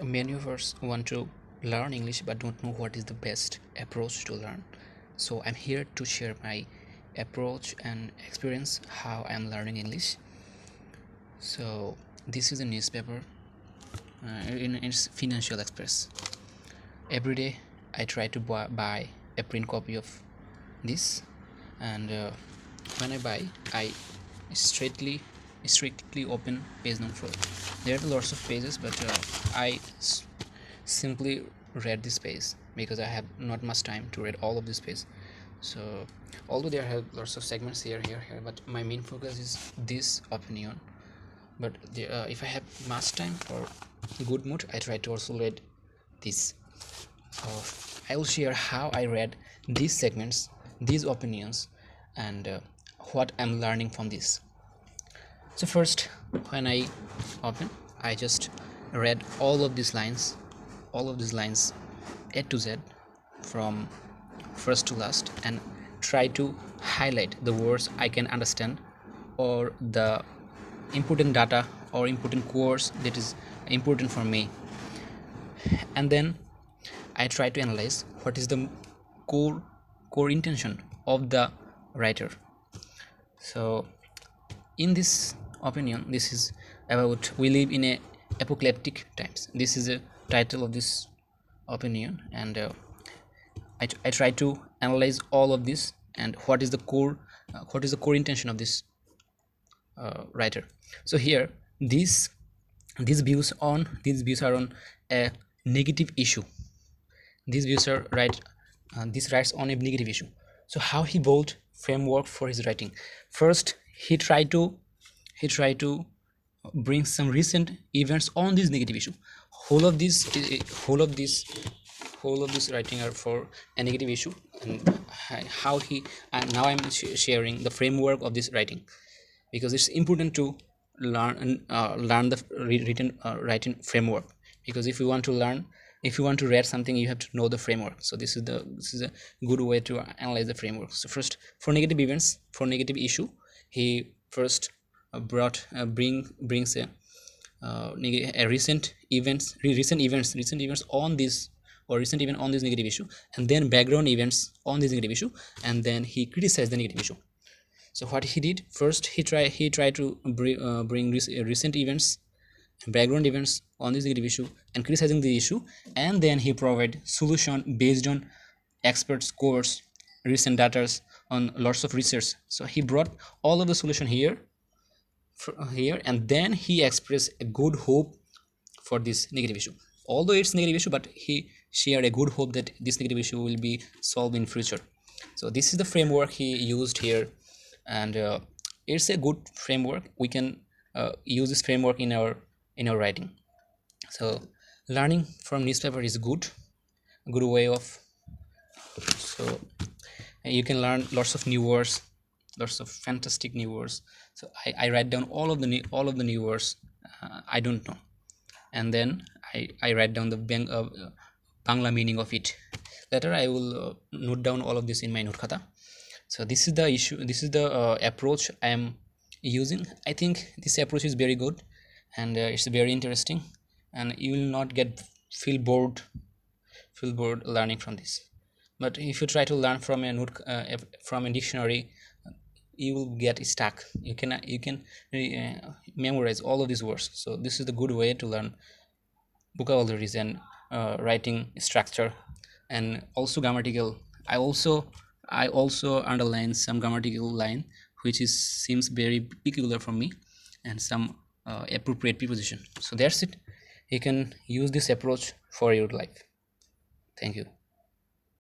Many of us want to learn English but don't know what is the best approach to learn. So I'm here to share my approach and experience how I'm learning English. So this is a newspaper in its Financial Express. Every day I try to buy a print copy of this, and when I buy, I straightly strictly open page number 4. There are lots of pages, but I simply read this page because I have not much time to read all of this page. So although there are lots of segments here, but my main focus is this opinion. But if I have much time or good mood, I try to also read this. I will share how I read these segments, these opinions, and what I'm learning from this. So first, when I open, I just read all of these lines A to Z, from first to last, and try to highlight the words I can understand, or the important data or important keywords that is important for me. And then I try to analyze what is the core intention of the writer. So in this opinion, this is about we live in a apocalyptic times. This is a title of this opinion, and I try to analyze all of this and what is the core intention of this writer. So here these views are on a negative issue. These views are this writes on a negative issue. So how he built framework for his writing? First, he tried to bring some recent events on this negative issue. Whole of this writing are for a negative issue, and how he, and now I'm sharing the framework of this writing, because it's important to learn the written writing framework, because if you want to read something, you have to know the framework. So this is a good way to analyze the framework. So first, for negative events, for negative issue, he first brings a recent events on this, or recent event on this negative issue, and then background events on this negative issue, and then he criticized the negative issue. So what he did first, he tried to bring recent events, background events on this negative issue and criticizing the issue, and then he provide solution based on experts scores, recent data on lots of research. So he brought all of the solution here, and then he expressed a good hope for this negative issue. Although it's negative issue, but he shared a good hope that this negative issue will be solved in future. So this is the framework he used here, and it's a good framework. We can use this framework in our writing. So learning from newspaper is good way of, so you can learn lots of new words, lots of fantastic new words. So I write down all of the new words I don't know, and then I write down the Bangla meaning of it. Later I will note down all of this in my note khata. So this is the issue, this is the approach I am using. I think this approach is very good, and it's very interesting, and you will not feel bored learning from this. But if you try to learn from a dictionary, you will get stuck. You can memorize all of these words. So this is the good way to learn vocabularies and writing structure, and also grammatical. I also underline some grammatical line which seems very peculiar for me, and some appropriate preposition. So that's it. You can use this approach for your life. Thank you.